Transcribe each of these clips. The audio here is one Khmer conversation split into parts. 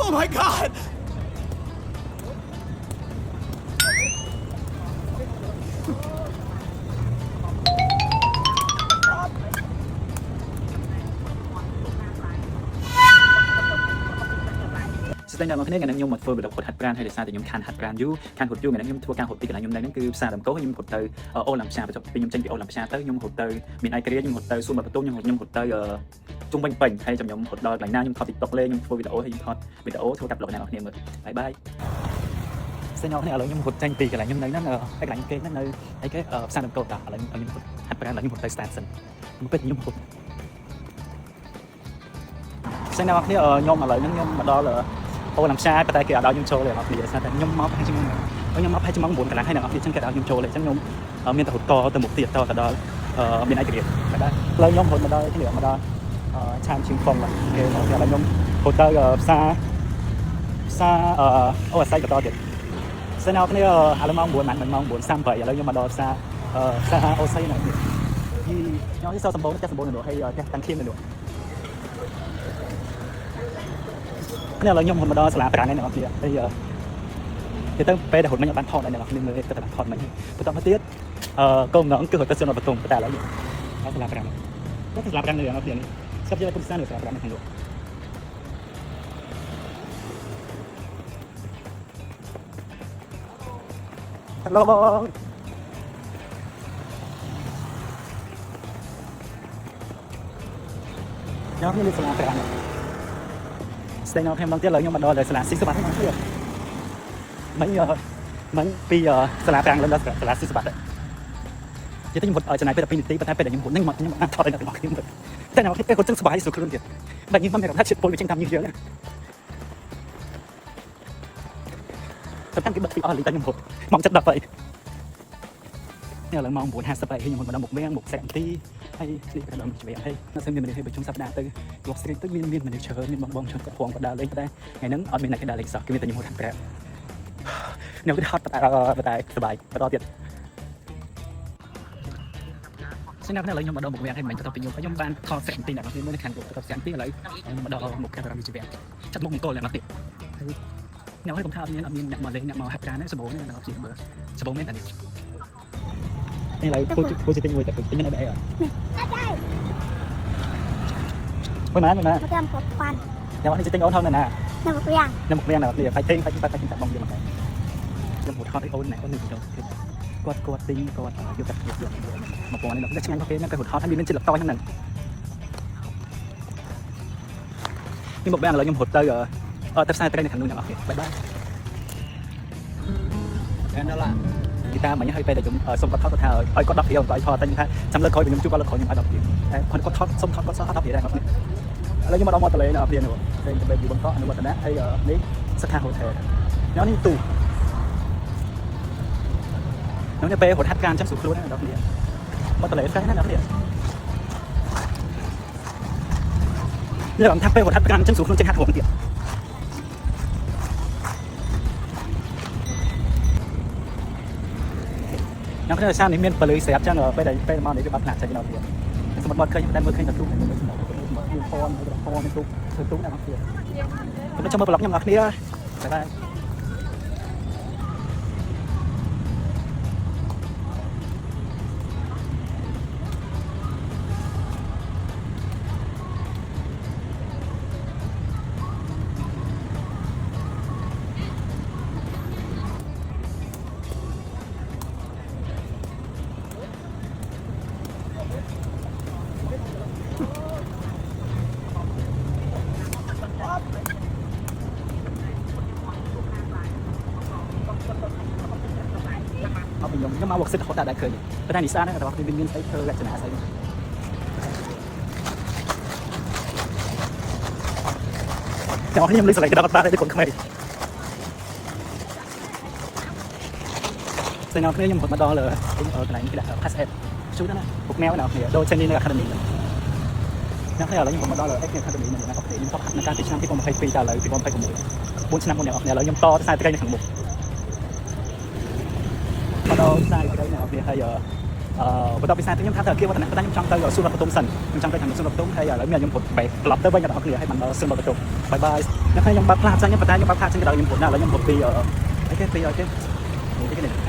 Oh my god! ស្ដេចអ្នកនរគ្នាថ្ងៃនេះខ្ញុំមកធ្វើវីដេអូហត់ហាត់ប្រាណហើយដោយសារតែខ្ញុំខានហាត់ប្រាណយូរខានហត់យូរថ្ងៃនេះខ្ញុំធ្វើការហត់ពីកន្លែងខ្ញុំនៅហ្នឹងគឺផ្សារដំកូខ្ញុំហត់ទៅអូឡាំផ្សារបន្ទាប់ពីខ្ញុំចេញពីអូឡាំផ្សារទៅខ្ញុំហត់ទៅមានឯករាជ្យខ្ញុំហត់ទៅសួនបាត់បន្ទូខ្ញុំហត់ទៅជុំវិញពេញហើយខ្ញុំហត់ដល់កន្លែងណាខ្ញុំថត TikTok លេងខ្ញុំធ្វើវីដេអូហើយខ្ញុំថតវីដេអូធ្វើកាប់ប្លុកអ្នកនរគ្នាមើលបាយបាយស្ដេចអ្នកនរគ្នាឥឡូវខ្ញុំហត់ចេញពីកន្លែងខ្ញុំនៅហ្នឹងហើយកន្លែងគេហ្នឹងនៅអីគេផ្សារដំកូតាឥឡូវខ្ញុំហត់ហាត់ប្រាណឥឡូវខ្ញុំហត់ទៅ Station មកពេញខ្ញុំហត់ស្ដេចអ្នកនរគ្នាខ្ញុំឥឡូវហ្នឹងខ្ញុំមកដល់អូឡាំផ្សារតែគេអត់ឲ្យខ្ញុំចូលទេអ្នកនរគ្នាថាតែខ្ញុំមកប្រហែលជាខ្ញុំមកប្រហែលជាម៉ោង9កន្លះហើយអ្នកនរគ្នាចឹងគេអត់ឲ្យខ្ញុំចូលទេចឹងខ្ញុំមានតែហត់តទៅមុខទៀតតទៅដល់មានឯករាជ្យបាទផ្លូវខ្ញុំហត់មកដល់នេះមកដល់ឆានឈឹងផងគេឥឡូវខ្ញុំហត់ទៅផ្សារអូអាស័យបន្តទៀតស្ដេចអ្នកនរគ្នាឥឡូវម៉ោង9ម៉ោង9:38ឥឡូវខ្ញុំមកដល់ផ្សារអូស័យណាខ្ញុំនេះសោសម្បូរផ្ទះសម្បូរនៅនោះហើយផ្ទះតាំងខៀមនៅនោះនេះឥឡូវខ្ញុំហត់មកដល់សាលាប្រាំងហើយអ្នកនរគ្នាហើយទៅពេលដែលហត់មិញអត់បានថតដែរអ្នកនរគ្នាមើលទៅតែថតមិញបន្តមកទៀតកុំងងគឺហត់ទៅសួនបាត់បន្ទូតែឥឡូវដល់សាលាប្រាំងទៅសាលាប្រាំងនៅអ្នកនរគ្នាស្រាប់ជាគុំសាននៅសាលាប្រាំងនៅខាងនោះហឡូអ្នកនរគ្នាសាលាប្រាំងស្ដេចអ្នកខ្ញុំដល់ទៀតឥឡូវខ្ញុំមកដល់សាលាស៊ីសុបាត់ហ្នឹងទៀតមិញពីសាលាប្រាំងឡើងដល់សាលាស៊ីសុបាត់និយាយទៅខ្ញុំហត់ចំណាយពេល12នាទីប៉ុន្តែពេលដែលខ្ញុំហត់ហ្នឹងខ្ញុំអាចថតឲ្យអ្នកទាំងអស់គ្នាមើលតែអ្នកពេលហត់ចឹងសុបាយស្រួលខ្លួនទៀតតែខ្ញុំមិនមានថាជាតិពុលវាចេញតាមញើសយើងតែតាមគេបិទពីអស់លីតែខ្ញុំហត់ម៉ោង7:10ហើយនេះឡើងម៉ោង9:50ហើយខ្ញុំហត់មកដល់មុខវាំងមុខសេកទីហើយនេះក៏ដល់មុខវាំងហើយនៅស្មានមនុស្សឲ្យប្រជុំសប្តាហ៍ទៅលោកស្រីទៅមានមនុស្សច្រើនមានបងច្រើនគាត់ផងក៏ដើរលេងតែថ្ងៃហ្នឹងអត់មានអ្នកគេដើរលេងសោះគេមានតែខ្ញុំហត់ហាត់ប្រាក់ខ្ញុំគឺហត់តែសបាយបន្តទៀតស្នាក់នៅឡើយខ្ញុំមកដល់មុខវាំងហើយមិញបន្ទាប់ពីខ្ញុំបានថតសេកទីអ្នកនរគ្នាមើលនៅខាងបន្ទាប់សេកទីឥឡូវខ្ញុំមកដល់មុខកាមេរ៉ាវិទ្យាចាត់មុខអង្គអ្នកនរគ្នាហើយអ្នកឲ្យខ្ញុំថាអត់មានអ្នកមកលេងអ្នកមកហាត់ប្រាណទេសបោនេះអ្នកនរគ្នាមើលសបោមែនតានេះនេះឡើយពូជទិញមួយតែទិញនៅបែអីអត់មិនណាមកតាមគាត់ប៉ាន់អ្នកនេះទិញអូនថោណានៅមុខវាំងអ្នកនេះផៃទិញតែបងយកមកខ្ញុំហត់ថតឲ្យអូនណែអូននឹងទៅគាត់ទិញគាត់យកកាត់យកមកពណ៌នេះដល់ឆ្ងាញ់គេហ្នឹងគេហត់ថតហើយមានចិត្តលតហ្នឹងនេះមកបែងឥឡូវខ្ញុំហត់ទៅផ្សារត្រីនៅខាងនោះអ្នកនរគ្នាបាយបាយអែនដល់ឡាទីតាមិញឲ្យពេលតែខ្ញុំសុំគាត់ថតថាឲ្យគាត់10រៀលគាត់ឲ្យថតតែខ្ញុំថាចាំលើក្រោយខ្ញុំជួបគាត់លើក្រោយខ្ញុំឲ្យ10រៀលតែគាត់ថតសុំថតគាត់សោះ10រៀលដែរអ្នកនរគ្នាឥឡូវខ្ញុំមកដល់មាត់ទន្លេអ្នកនរគ្នានោះពេលទៅយូរបន្តអនុវត្តនៈហើយនេះសិក្ខាហូថែលអ្នកនេះទូនោះពេលហត់ហាត់ការចាំស្រួលខ្លួនណាអ្នកនរគ្នាមាត់ទន្លេស្អាតណាស់អ្នកនរគ្នានេះខ្ញុំថាពេលហត់ហាត់ការចាំស្រួលខ្លួនចេះហាត់ហងទៀតអ្នកនរគ្នាសាននេះមានពលិស្រាប់ចឹងពេលមកនេះវាបាត់ផ្លាកចេញដល់ទៀតសមុទ្របាត់ឃើញតែមើលឃើញតែទូមានផនមានទូធ្វើទូអ្នកនរគ្នាខ្ញុំចាំមើលប្លុកខ្ញុំអ្នកនរគ្នាបាយខ្ញុំមកវឹកសិតហត់តែឃើញប៉ុន្តែនេះស្អាតណាស់តែគាត់មានស្អីធ្វើរចនាស្អីចាំខ្ញុំលឺសលេងក្តាប់តាទៅคนខ្មែរស្អីណាគ្នាខ្ញុំហត់មកដល់កន្លែងគេដាក់ pass app ជួយណាពុកម៉ែណាគ្នាដូចនេះនៅ Academy អ្នកគ្នាឥឡូវខ្ញុំមកដល់ Academy នៅណាខ្ញុំតបហាត់នៅការពីឆ្នាំ2022តែឥឡូវ2026 4ឆ្នាំមុនអ្នកគ្នាឥឡូវខ្ញុំតខ្សែត្រីនៅខាងមុខមកដល់ខ្សែត្រីអ្នកគ្នាហើយ បន្ទាប់ពីសារទៅខ្ញុំថាទៅគៀវទៅណាខ្ញុំចង់ទៅសួនរថបន្ទុំសិនខ្ញុំចង់ទៅខាងសួនរថបន្ទុំហើយឥឡូវមានខ្ញុំពុតបែកត្រឡប់ទៅវិញដល់គ្នាហើយបានដល់សួនរថបន្ទុំបាយបាយខ្ញុំបើកផ្លាកផ្សាយខ្ញុំប៉ុន្តែខ្ញុំបើកផ្លាកផ្សាយដល់ខ្ញុំពុតណាឥឡូវខ្ញុំពុតពីអីគេពីអីគេ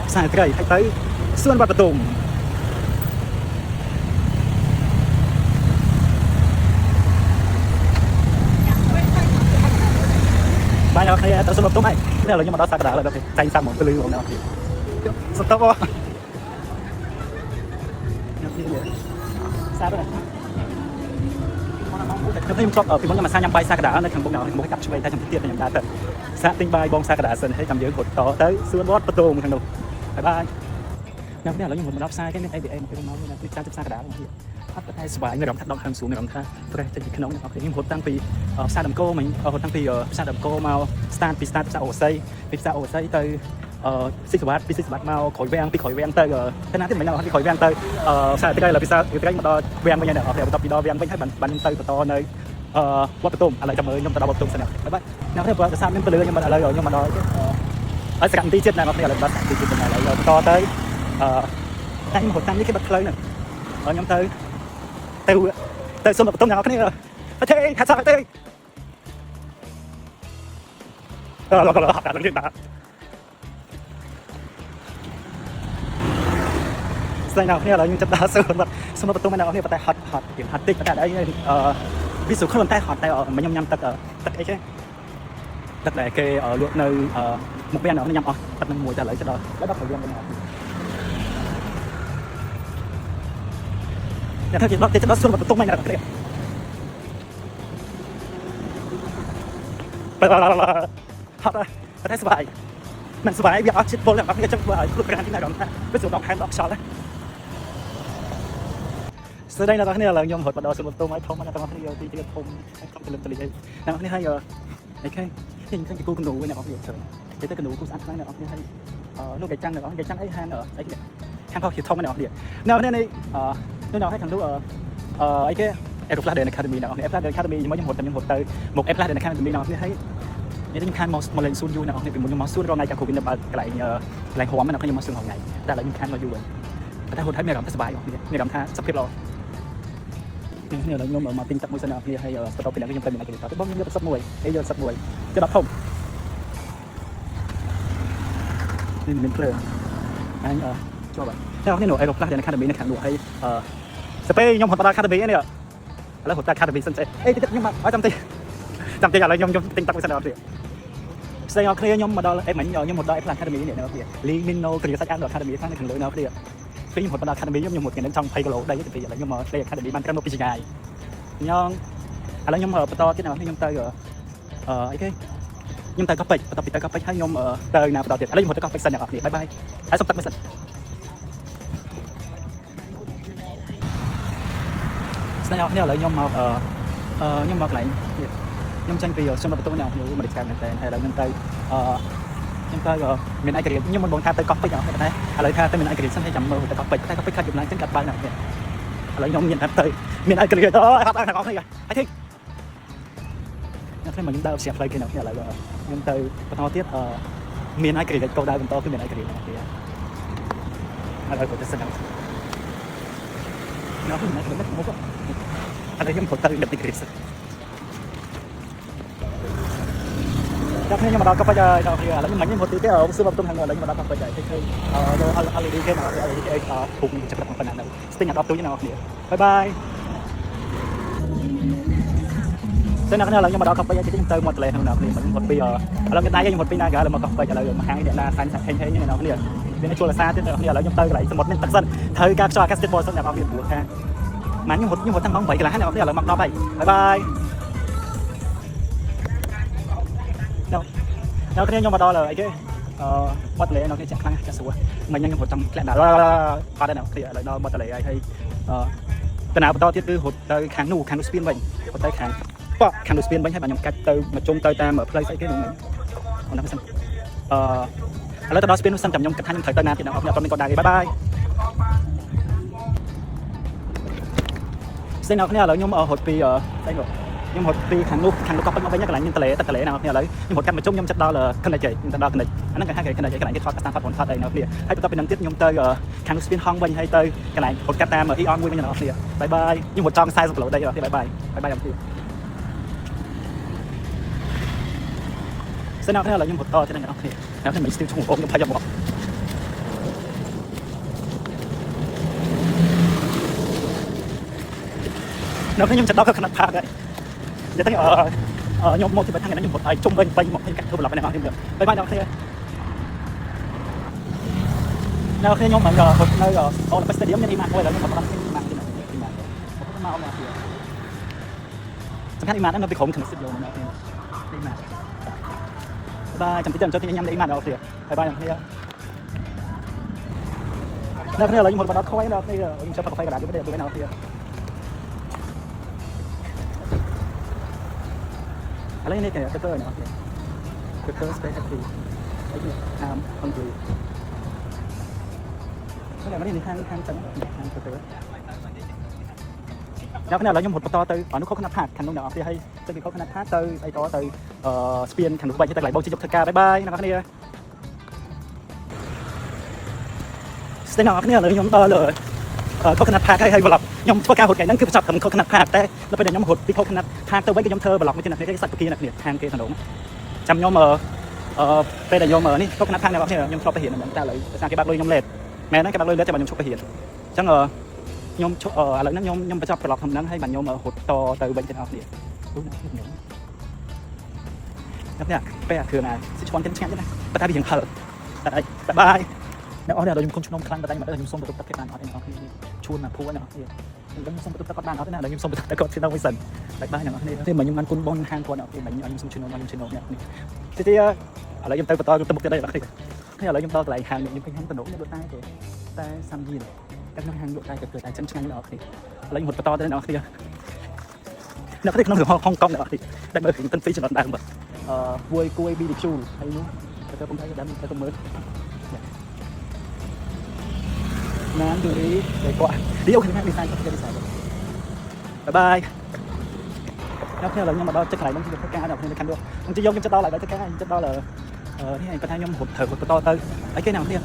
ផ្សារក្រៃហើយទៅសួនរថបន្ទុំបាយដល់គ្នាទៅសួនរថបន្ទុំហើយឥឡូវខ្ញុំមកដល់សាកដាឥឡូវទៅចាញ់សាក់មកទៅលឺបងណាសតបសារហ្នឹងខ្ញុំចប់ពីមុនខ្ញុំមកសាញ៉ាំបាយសាកដានៅខាងមុខខ្ញុំមកកាប់ឆ្វេងតែខ្ញុំទៀតខ្ញុំដើរទៅសាកទិញបាយបងសាកដាសិនហើយចាំយើងរត់តទៅសួនវត្តបតូមខាងនោះបាយបាយខ្ញុំនេះឥឡូវខ្ញុំមកដល់ផ្សារគេមាន ABA មកពីមកនេះចាំសាកដាហ្នឹងទៀតអត់តែស្វាយមានអារម្មណ៍ថាដកខាងសួនមានអារម្មណ៍ថាប្រេះចេញពីក្នុងខ្ញុំរត់តាំងពីផ្សារដំកូមិញរត់តាំងពីផ្សារដំកូមក start ពី start ផ្សារអូស័យពីផ្សារអូស័យទៅស៊ីសវ៉ាត់ពីស៊ីសវ៉ាត់មកក្រោយវាំងពីក្រោយវាំងទៅតែណាទៀតមិនដឹងពីក្រោយវាំងទៅផ្សារទីក្រោយលើផ្សារទីក្រោយមកដល់វាំងវិញដែរបន្ទាប់ពីដល់វាំងវិញហើយបានខ្ញុំទៅបន្តនៅវត្តបទុមឥឡូវចាំមើលខ្ញុំទៅដល់វត្តបទុមសិនហើយបាទអ្នកនេះបើប្រសាទមានពលឺខ្ញុំឥឡូវខ្ញុំមកដល់ហើយសកម្មទីចិត្តណាអ្នកនេះឥឡូវបាទទីចិត្តណាឥឡូវបន្តទៅតែខ្ញុំហត់តាមនេះគេបាត់ផ្លូវហ្នឹងខ្ញុំទៅសុំបទុមអ្នកនេះអត់ទេខាត់សាទេលោកហាត់ដល់នេះបាទស្អីអ្នកនេះឥឡូវខ្ញុំចាប់ដើរសុំបទុមអ្នកនេះប៉ុន្តែហត់ទៀតហត់តិចប៉ុន្តែអីវាសុខខ្លួនតែហត់តែខ្ញុំញ៉ាំទឹកអីគេទឹកដែលគេលក់នៅមុខវាំងអ្នកនេះញ៉ាំអស់ទឹកនឹងមួយតែឥឡូវទៅដល់ដល់ទៅវាំងវិញអ្នកធ្វើជាដល់ទៅសុំបទុមអ្នកនេះហត់តែស្បាយមិនស្បាយវាអត់ចិត្តពលអ្នកនេះចាំធ្វើឲ្យគ្រប់ការទីណាដល់ថាវាសុំដល់ខែដល់ខ្យល់ស្ដីអ្នកទាំងនេះឥឡូវខ្ញុំរត់មកដល់សួនបទុមឲ្យធំអ្នកទាំងនេះយកទីទៀតធំធំទលឹមទលីហើយអ្នកនេះហើយអីគេខ្ញុំឃើញគូកណ្ដូអ្នកនេះច្រើនតែទៅកណ្ដូគូស្អាតខ្លាំងអ្នកនេះហើយនោះគេចាំងអ្នកគេចាំងអីហានអីគេខាងខោជាធំអ្នកនេះនៅនេះនេះឲ្យខាងនោះអីគេ Airflash Academy អ្នកនេះ Airflash Academy ខ្ញុំរត់ទៅមក Airflash Academy អ្នកនេះហើយនេះខ្ញុំខានមកលេងសួនយូរអ្នកនេះពីមុនខ្ញុំមកសួនរងថ្ងៃจากโควิดនៅបើកន្លែងហួមអ្នកខ្ញុំមកសួនរងថ្ងៃតែឥឡូវខ្ញុំខានមកយូរហើយតែហត់ហើយមានអារម្មណ៍ថាសប្បាយមានអារម្មណ៍ថាសុខភាពល្អនេះឥឡូវខ្ញុំមកទិញទឹកមួយសិនអ្នកនេះហើយបន្ទាប់ពីខ្ញុំទៅមានអីគេទៅបងខ្ញុំយកទឹកមួយយកទឹកមួយទៅដល់ធំនេះមានភ្លើងអញចូលបាទតែនេះនោះ Airflash Academy នៅខាងនោះហើយស្ពេខ្ញុំហត់ដល់ Academy នេះឥឡូវហត់ដល់ Academy សិនអីខ្ញុំមកឲ្យចាំតិចឥឡូវខ្ញុំទិញទឹកមួយសិនដល់ទៀតស្អីអរគ្នាខ្ញុំមកដល់មិញខ្ញុំមកដល់ Airflash Academy នេះនៅទៀត Limino គ្រាសាច់អានដល់ Academy ខាងលើនៅទៀតពេលខ្ញុំហត់ដល់ Academy ខ្ញុំហត់គ្នានឹងចង់20គីឡូដីទៅពីឥឡូវខ្ញុំមក Play Academy បានត្រឹមមកពីឆ្ងាយខ្ញុំឥឡូវខ្ញុំបន្តទៀតណាខ្ញុំទៅអីគេខ្ញុំទៅកោះពេជ្របន្ទាប់ពីទៅកោះពេជ្រហើយខ្ញុំទៅណាបន្តទៀតឥឡូវខ្ញុំទៅកោះពេជ្រសិនអ្នកនរគ្នាបាយបាយហើយសុំទឹកមួយសិនស្អីអរគ្នាឥឡូវខ្ញុំមកកន្លែងខ្ញុំចេញពីសួនបទុមអ្នកខ្ញុំមកឆ្កាត់មែនតើហើយឥឡូវខ្ញុំទៅមានឯករាជ្យខ្ញុំមិនបងថាទៅកោះពេជ្រអត់ទេតែឥឡូវថាទៅមានឯករាជ្យសិនហើយចាំមើលទៅកោះពេជ្រតែកោះពេជ្រខាត់យប់ឡើងចឹងកាត់បានណាស់ទៀតឥឡូវខ្ញុំមានថាទៅមានឯករាជ្យទៅហាត់ដល់អ្នកគ្នាហើយធីអ្នកខ្ញុំមកខ្ញុំដើរស្រាប់ផ្លូវគេនៅឥឡូវខ្ញុំទៅបន្តទៀតមានឯករាជ្យកោដៅបន្តគឺមានឯករាជ្យអ្នកទៀតឥឡូវទៅសិនណាខ្ញុំមកមកឥឡូវខ្ញុំទៅដឹកឯករាជ្យសិនដល់ខ្ញុំមកដល់កោះពេជ្រហើយដល់គ្នាឥឡូវខ្ញុំមកទីទៀតសួនបទុមខាងនោះឥឡូវមកដល់កោះពេជ្រហើយឃើញLED គេណាអីពុកចាប់ប៉ុណ្ណានៅស្ទិញដល់ទូញណាអ្នកគ្នាបាយបាយស្ទិញអ្នកគ្នាឥឡូវខ្ញុំមកដល់កោះពេជ្រហើយខ្ញុំទៅមាត់ទន្លេខាងនោះអ្នកគ្នាខ្ញុំមកពីឥឡូវគេដៃខ្ញុំមកពីណាកាលមកកោះពេជ្រឥឡូវមកហាងអ្នកណាសាញ់ហេងអ្នកគ្នាមានជួលអាសាទៀតអ្នកគ្នាឥឡូវខ្ញុំទៅកន្លែងសមុទ្រនេះទឹកសិនត្រូវការខ្យល់អាកាសធាតុបរិសុទ្ធអ្នកគ្នាព្រោះថាម៉ាញខ្ញុំរត់តាំងម៉ោង8កន្លះអ្នកគ្នាឥឡូវមក10ហើយបាយបាយអ្នកគ្នាខ្ញុំមកដល់អីគេបាត់ទន្លេអ្នកគ្នាចាក់ខ្លាំងចាក់ស្រួលមិញខ្ញុំរត់ចាំធ្លាក់ដល់បាត់ហើយអ្នកគ្នាឥឡូវដល់បាត់ទន្លេហើយតំណបន្តទៀតគឺរត់ទៅខាងនោះស្ពានវិញរត់ទៅខាងនោះស្ពានវិញហើយបាទខ្ញុំកាច់ទៅមកជុំទៅតាមផ្លូវស្អីគេនោះអូនណាសិនឥឡូវទៅដល់ស្ពាននោះសិនចាំខ្ញុំគិតថាខ្ញុំត្រូវទៅណាទៀតអ្នកខ្ញុំអត់មានក៏ដែរបាយបាយស្អីអ្នកគ្នាឥឡូវខ្ញុំរត់ពីស្អីនោះ nhưng một vì hàng lúc có bên bên nhắc lại nhưng tờ lệ nào kia lấy nhưng một căn mà chung nhưng chất đó là khăn này chạy nhưng đó khăn này anh nói cái khăn này cái thoát cái phát phát đây nào kia hay tụi ta bên năng tiếp nhưng tới hàng spin hong bên hay tới cái này một cata mà ion nguyên bên nào kia bye bye nhưng một trong size sụp lỗ đây rồi thì bye bye ông kia sẽ nào thế là nhưng một to thế này nào kia nào thì mình still chung ôm trong phải một nó cái nhưng chất đó có khả năng phá đấy giờ thấy nhóm một thì phải thằng này nó một chung bên một cái cách thôi làm cái này được bye bye đâu thế nào khi nhóm mình một nơi là stadium nhân iman thôi là nhưng mà nó iman thì iman một cái màu nào thì chẳng iman nó bị khủng thành xích rồi nào thì iman bye chẳng tí cho thì nhanh iman đâu thì bye bye thế nào thế là một bạn đó khói đâu thì mình sẽ phải cả đám cái nào thìอะไรนี่เนี่ยเตอร์เนี่ยเตอร์สเปซแคปปี้ไอ้เนี่ยคอนกรีตก็เลยไม่ได้ในทางจังทางเตอร์แล้วขณะเรายังหมดประตูตัวอนุเคราะห์ขนาดหักขันตรงดาวที่ให้จะมีเขาขนาดหักตัวไอ้ตัวสเปียนขันตรงไปที่แต่ไหลบอลที่ยกเทกาบายบายนะครับเนี่ยสเตนอฟเนี่ยเลยยมตัวเลยเขาขนาดหักให้บอลยมทั่วการหดไก่นั่นคือประจับกับเขาขนาดหักแต่เราไปเดินยมหดที่เขาขนาดหักตัวไว้กับยมเธอบอลไม่ใช่หนักในสัตว์ตัวกี้หนักเนี่ยทางเกย์ถนนจำยมไปเดินยมนี่เขาขนาดหักเนี่ยยมชอบไปเห็นเหมือนแต่เลยทางเกย์บักเลยยมเล็ดแม้นั่นเกย์บักเลยแล้วจะมันยมชอบไปเห็นจังยมอะไรนั้นยมประจับกับเราทำนั้นให้มันยมหดต่อตัวไว้กับเอาเนี่ยรู้นะเนี่ยไปคือไงสิชวนกันแชร์ใช่ไหมประธานที่ยังเผลอแต่บายแล้วอ๋อเนี่ยเรายุ่งคนชุนนมครั้งแต่ได้มาแล้วยุ่งส่งประตูตะเกียบบ้านเอาเองเอาชวนมาพูดว่าเนี่ยยุ่งส่งประตูตะเกียบบ้านเอาเนี่ยเรายุ่งส่งประตูตะเกียบที่เราไม่สั่นแต่บ้านเนี่ยนี่ที่เหมือนยุ่งงานคุณบนห้างคนเอาที่เหมือนยุ่งส่งชุนนมยุ่งชุนนมเนี่ยที่อะไรยุ่งเตยประตูยุ่งตะบุกจะได้หรอที่อะไรยุ่งเตยไหลห้างยุ่งเป็นห้างถนนเนี่ยโดนใต้แต่ซ้ำยีนcác ngân hàng độ tayเกิดแต่ชั้นชั้นนี่ออกthì lấy một to tới nó kia nó có thể nó hưởng Hong Kong nữa thì đang ở Tân Phi chỉ còn đang mà vui cua bi chu hay nữa tôi không thấy đám tôi mới nán từ ý để qua đi đâu thì đi sai bye bye nó theo là nhưng mà đó chắc lại nó chỉ được cái ca nào nên can được không chỉ dùng cho to lại cái ca cho to là thế này có thay nhóm hụt thở hụt to tới ấy cái nào thế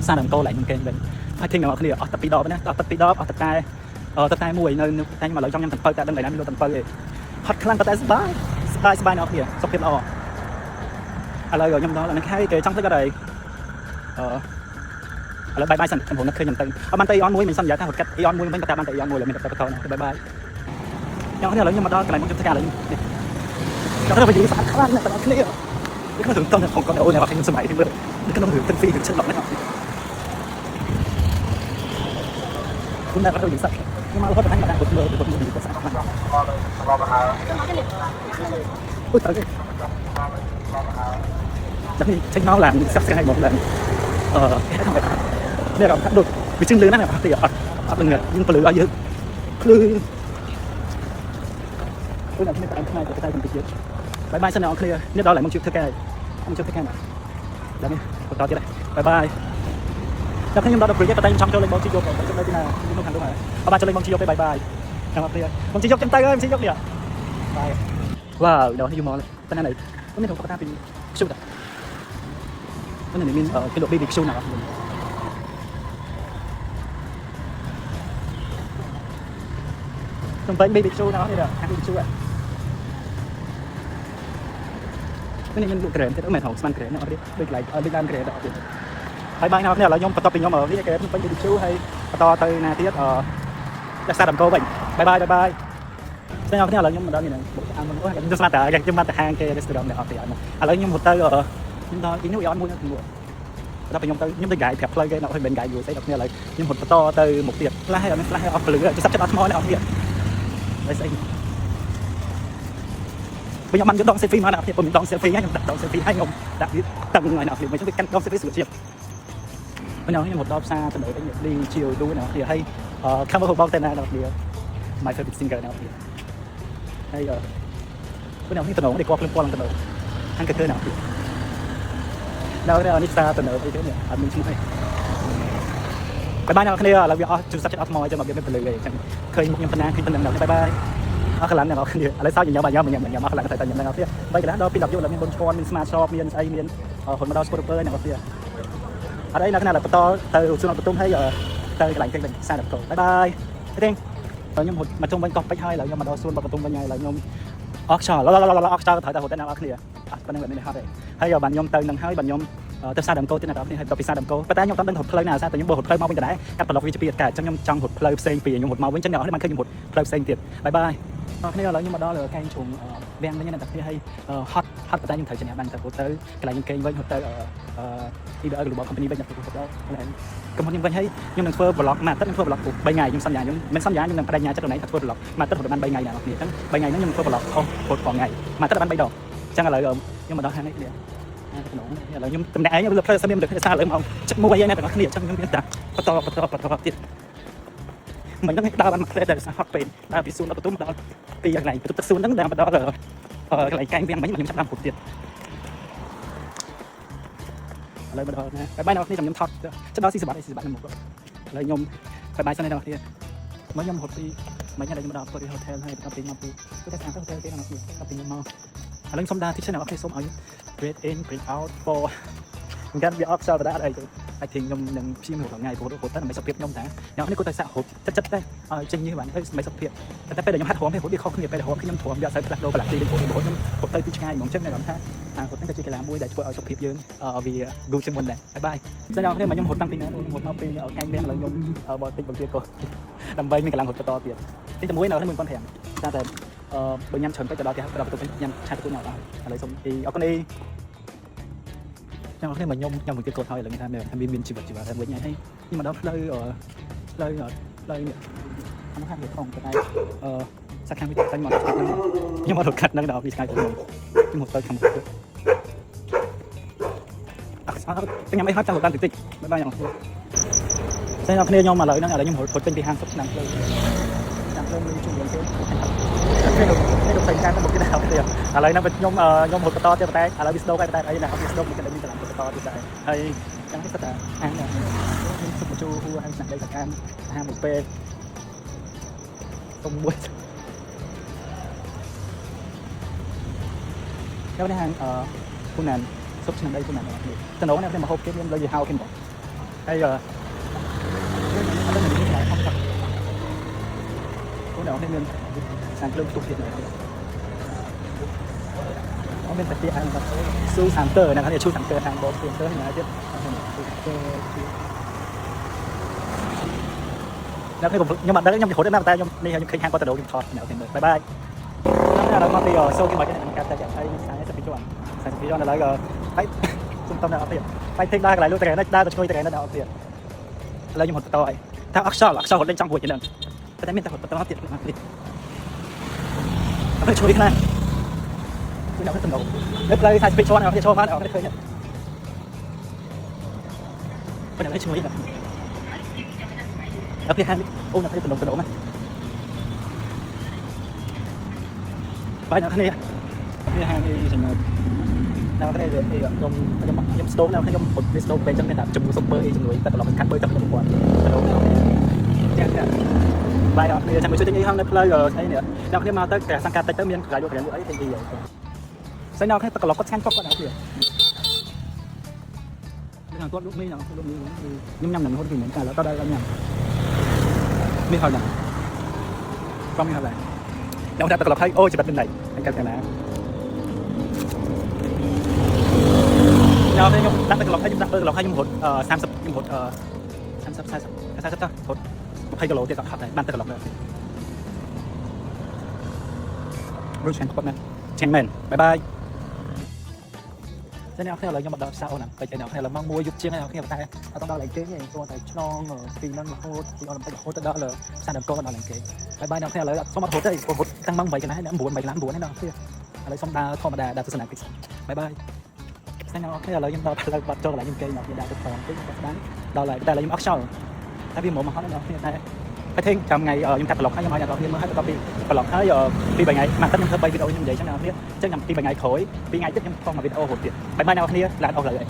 xa đồng tô lại những kênh bên hay thiên nào kia tập đó nữa tập đó tập tay mùi nơi tay mà lợi trong nhâm thành phơi ta đang lại làm thành phơi hot khăn ta spy nó kia sọc kia lo lời rồi nhâm đó là nó khai cái trong cái đây là bye bye sẵn thành phố nó khơi nhầm tên ban tây on mùi mình sẵn giá ta một cách on mùi mình ta ban tây on mùi là mình tập tàu này bye bye nhau cái này nhưng mà đó cái này muốn cho tất cả là nó là phải giữ phản khăn này tao kia cái nó thường tâm là không có đâu này hoặc thành sân bay thì mới cái nó thường tân phi thường chân lọc đấy chúng ta bắt đầu dừng sạch nhưng mà lúc đó đang vượt mưa bị có sạch ôi trời ơi chắc thì tránh máu làm sắp sẽ hay một lần cái không phải đây là được vì chân lưới nó là thì ấp lần nhưng phần lưới ở dưới lưới tôi làm cái này cái tay mình bị chết bye bye sao nào clear nếu đó lại mong chịu thức cái này mong chịu thức cái này đấy một to tiếp này bye byeแล้วถ้ายังเราได้ประเด็นช่องโจเลยบอลชิโยกจำได้ที่ไหนที่นู่นทางตรงไหนเอามาโจเลยบอลชิโยกไปบายนะครับเพื่อนบอลชิโยกจำได้เลยบอลชิโยกเนี่ยบายว้าวเดี๋ยวให้ยูมอเลยตอนนั้นไหนตอนนี้ผมก็ตั้งเป็นชูดตอนนั้นมีกระโดดบีบีชูนะครับตรงไปบีบีชูนะครับนี่เดี๋ยวทางบีบีชูอ่ะตอนนี้ยังดูเกรนที่ต้องแมทของสมันเกรนเนี่ยเอาไปบิ๊กไลท์บิ๊กไลน์เกรนเอาไปbye bye nào là nhóm tập nhóm ở cái bên đi chú hay to từ này tiết là sao đầm cô bệnh bye bye thế nào là nhóm mình đó như này mình có chúng ta tại chúng ta tại hang kia restaurant này họ thì lấy nhóm một tay ở chúng ta ý nói mua thì mua đó phải nhóm tới gãi thẹp play cái nào hơi bên gãi vừa sẽ đọc nghe lại nhóm một to từ một tiệt lá hay off lửa cho sắp cho nó này kia đấy sẽ bây giờ mình cứ đón selfie mà nào thì mình đón selfie nhá đón selfie hay không đặt tầng người nào thì mình chúng tôi canh đón selfie sửa chữa bây giờ một đốp xa từ đấy đi chiều đu nào thì hay cover hộp bao tên nào thì my favorite singer nào thì hay bây giờ như từ nổ để qua lần từ nổ ăn cái cơ nào thì đâu đây Anita từ nổ thì thế nhỉ mình chưa hay bye bye nào cái này là việc chú sắp chết off môi cho mọi người mới phải lười khơi một nhân phân an khi phân lần nào bye bye អស់កន្លងអ្នកនរគ្នាឥឡូវសោកញ៉ាំញ៉ាំអស់កន្លងតែញ៉ាំអ្នកនរគ្នាបីកន្លះដល់ពី10យប់ឡើងមានបុនឈွန်មាន smart shop មានស្អីមានហ៊ុនមកដល់ sport super អ្នកនរគ្នាអត់អីនៅក្នុងបន្តទៅសួនបន្ទុំហើយទៅកន្លែងគេវិញសារដល់បាយបាយទេខ្ញុំមកជុំវិញកោះពេជ្រហើយឥឡូវខ្ញុំមកដល់សួនបន្ទុំវិញហើយឥឡូវខ្ញុំអស់ខ្យល់អស់ខ្យល់ត្រូវតែហត់តែអ្នកនរគ្នាអត់ប៉ុណ្្នឹងแบบนี้ហត់ទេហើយបានខ្ញុំទៅនឹងហើយបានខ្ញុំទៅផ្សារដើមកោទៀតអ្នកនរគ្នាហើយទៅផ្សារដើមកោប៉ុន្តែខ្ញុំអត់ដឹងរត់ផ្លូវណាសារតែខ្ញុំបើរត់ផ្លូវមកវិញដដែលកាត់ប្រឡប់វាជាពីអត់កើតអញ្ចឹងខ្ញុំចង់រត់ផ្លូវផ្សេងពីខ្ញុំរត់មកវិញអញ្ចឹងអ្នកនរគ្នាបានឃើញខ្ញុំរត់ផ្លូវផ្សេងទៀតបាយបាយអ្នកគ្នាឥឡូវខ្ញុំមកដល់កែងជ្រុងវាំងវិញអ្នកនរគ្នាហើយហត់ប៉ុន្តែខ្ញុំត្រូវជំនះបានទៅរត់ទៅកន្លែងខ្ញុំកេងវិញរត់ទៅEBR Global Company វិញខ្ញុំទៅរត់ដល់កន្លែងកំពុងខ្ញុំវិញហើយខ្ញុំនឹងធ្វើ vlog មួយអាទិត្យខ្ញុំធ្វើ vlog 3ថ្ងៃខ្ញុំសន្យាខ្ញុំមិនសន្យាខ្ញុំនឹងបដិញ្ញាចិត្តខ្លួនឯងថាធ្វើ vlog មួយអាទិត្យរត់បាន3ថ្ងៃអ្នកនរគ្នាអញ្ចឹង3ថ្ងៃហ្នឹងខ្ញុំធ្វើ vlog ខុសរត់ផងថ្ងៃមួយអាទិត្យបាន3ដងអញ្ចឹងឥឡូវខ្ញុំមកដល់ហាងនេះគ្នាក្នុងឥឡូវខ្ញុំតំណែងខ្ញុំលើផ្លូវសាមានដូចសារលើមកចិត្តមួយឯណាទាំងអស់គ្នាអញ្ចឹងខ្ញុំមានតែបន្តទៀតមិនដឹងដើរបានមកផ្លែតែសារហត់ពេកដើរពីសួនដល់បន្ទុំដល់ពីកន្លែងបន្ទប់ទឹកសួនហ្នឹងដើរមកដល់កន្លែងកែងវាំងវិញខ្ញុំចាប់តាមពុតទៀតឥឡូវមកដល់ណាបាយអ្នកនរគ្នាខ្ញុំថតចិត្តដល់ស៊ីសបាត់ខ្ញុំមកឥឡូវខ្ញុំបាយសិនអ្នកនរគ្នាមកខ្ញុំរត់ពីមកខ្ញុំដល់ទៅ hotel ហើយបន្ទាប់ពីមកពីទៅតាមទៅ hotel ទេអ្នកនរគ្នាបន្ទាប់ពីខ្ញុំមកឥឡូវខ្ញុំដើរទីផ្សារអ្នកនរគ្នាសូមឲ្យ grade in grade out for មិនកាន់វាអត់ខ្សោយបដាអីទៅហើយទីខ្ញុំនឹងព្យាយាមរត់ថ្ងៃព្រោះរត់ទៅដើម្បីសុខភាពខ្ញុំតាអ្នកនេះគាត់ទៅសាក់ហូបចិត្តដែរឲ្យចេញនេះបានហើយដើម្បីសុខភាពតែពេលដែលខ្ញុំហាត់ហួមពេលរត់វាខុសគ្នាពេលរត់ខ្ញុំធំយកទៅផ្លាស់ដូរបន្លាក់ទីវិញព្រោះខ្ញុំរត់ទៅទីឆ្ងាយហ្មងចឹងខ្ញុំថាអារត់នេះក៏ជាកីឡាមួយដែលធ្វើឲ្យសុខភាពយើងវា good ជាងមុនដែរបាយបាយតែអ្នកនេះមកខ្ញុំរត់តាំងពីណារត់មកពីកែងវាំងឥឡូវខ្ញុំបតិចបង្ទៀតក៏ដើម្បីមានកម្លាំងរត់បន្តទៀតទី1នៅក្នុង1500តែបើញ៉ាំច្រើនពេកទៅដល់ផ្ទះដល់បន្ទប់ញ៉ាំឆាតទៅញ៉ាំអត់ឥឡូវសូមអរគុណចាំខ្ញុំមកខ្ញុំខ្ញុំទៀតកូនហើយឥឡូវគេថាមានជីវិតតែវិញហើយខ្ញុំមកដល់ផ្លូវនេះខ្ញុំខាងវាផងតែសាក់ខាងវាតែមកខ្ញុំមករត់កាត់នឹងដល់ពីឆ្ងាយទៅខ្ញុំមកទៅខាងមុខខ្ញុំមិនហត់ចាំដល់តិចបាយយ៉ាងហ្នឹងតែអ្នកគ្នាខ្ញុំឥឡូវហ្នឹងឥឡូវខ្ញុំរត់ពេញពីហាងសុខឆ្នាំផ្លូវមានជួងឡើងទៅខ្ញុំទៅផ្សេងការទៅមុខទៀតដែរឥឡូវហ្នឹងខ្ញុំរត់បន្តទៀតតែឥឡូវវាស្ដោកតែអីណាវាស្ដោកមានតែមានកម្លាំងបន្តទៀតដែរហើយចឹងនេះគាត់ថាហាងខ្ញុំសុខបញ្ជូហួរហាងស្នាក់ដីសកម្មហាងមួយពេកទុំមួយខ្ញុំនេះហាងពូណានសុខឆ្នាំដីពូណាននេះតំណងនេះខ្ញុំមកហូបគេខ្ញុំលើយហៅគេមកហើយអត់មានខ្លាយអត់គាត់ពូណាននេះមានសាំងភ្លើងផ្ទុះទៀតអត់មានតែទីអានគាត់ស៊ូសាំងទ័រណាគាត់ឈូសាំងទ័រហាងបោកស៊ូទ័រណាទៀតអ្នកខ្ញុំអត់ដឹងខ្ញុំរត់ណាស់តែខ្ញុំនេះខ្ញុំឃើញហាងគាត់ទៅខ្ញុំថតអ្នកខ្ញុំបាយបាយខ្ញុំដល់មកពីសូគេមកគេកាត់តែហើយ42ជាន់42ជាន់ដល់ហើយបាយខ្ញុំតំណាក់អត់ទៀតបាយធីកដល់កន្លែងលក់តែណាដើរទៅជួយតែណាដល់អត់ទៀតឥឡូវខ្ញុំរត់បន្តហើយថាអខ្សោររត់លេងចង់រួចទេតែមានតែរត់បន្តទៀតអត់ជួយខ្លាំងខ្ញុំអត់ទៅដល់លើផ្លូវ42ជាន់អត់ចូលបានអត់ឃើញប៉ុន្តែជួយអត់ពីហាងអូនអត់ទៅដល់ណាបាយអ្នកគ្នានេះហាងនេះចំណុចនៅđây rồi thìខ្ញុំស្ទូកនៅខ្ញុំពុតវាស្ទូកពេលចឹងតែជំនួយ super អីជំនួយតែកន្លងកាត់បើទឹកខ្ញុំគាត់ចឹងតែបាយអត់វាចាំជួយទិញអីហ្នឹងនៅផ្លូវស្អីនេះអ្នកគ្នាមកទៅតែសង្កាត់តិចទៅមានកន្លែងលក់កន្លែងលក់អីទិញទីស្អីអ្នកគ្នាតែកន្លងគាត់ស្ងាញ់គាត់អត់គ្នាខាងគាត់លក់មីខ្ញុំញ៉ាំនឹងហូតពីមុនតែឥឡូវក៏ដល់ញ៉ាំមានហើយណាក៏មានហើយដែរខ្ញុំថាតែកន្លងហើយអូជីវិតเป็นไหนanh cần cái nàoខ្ញុំដាក់ទៅក្លុកហើយខ្ញុំដាក់ទៅក្លុកហើយខ្ញុំរត់30ខ្ញុំរត់40ទៅរត់20គីឡូទៀតក៏ហត់ដែរបានទៅក្លុកដែររត់ឆ្ងាញ់គាត់ណាឆ្ងាញ់មែនបាយបាយតែអ្នកខ្ញុំឥឡូវខ្ញុំមកដល់ផ្សារអូនណាពេលអ្នកខ្ញុំឥឡូវមក1យប់ជាងហើយអ្នកខ្ញុំតែអត់ដល់ឡើងគេទេព្រោះតែឆ្លងពីហ្នឹងរហូតពីអូឡ িম্প ពិករហូតទៅដល់ផ្សារដើមកោដល់ឡើងគេបាយបាយអ្នកខ្ញុំឥឡូវសុំអត់រត់ទេរត់តាំងម៉ោង8កន្លះ9 9ហើយអ្នកខ្ញុំឥឡូវសុំដើរធម្មតាដើរទស្សនកិច្ចបាយបាយតែខ្ញុំឥឡូវខ្ញុំដល់ផ្លូវបាត់ចូលកន្លែងខ្ញុំគេខ្ញុំដាក់ទៅផងតិចបាត់ស្ដាំដល់ហើយតែឥឡូវខ្ញុំអត់ខ្យល់តែវាមកហត់ដល់គ្នាតែពេលថ្ងៃចាំថ្ងៃខ្ញុំកាត់ប្លុកហើយខ្ញុំឲ្យអ្នកនរគ្នាមើលហើយបន្ទាប់ពីប្លុកហើយពី3ថ្ងៃមកទឹកខ្ញុំធ្វើ3វីដេអូខ្ញុំនិយាយចឹងអ្នកនរគ្នាចឹងខ្ញុំពី3ថ្ងៃក្រោយ2ថ្ងៃទៀតខ្ញុំថតមកវីដេអូរហូតទៀតបាយបាយអ្នកនរគ្នាឡានអស់លើហើយ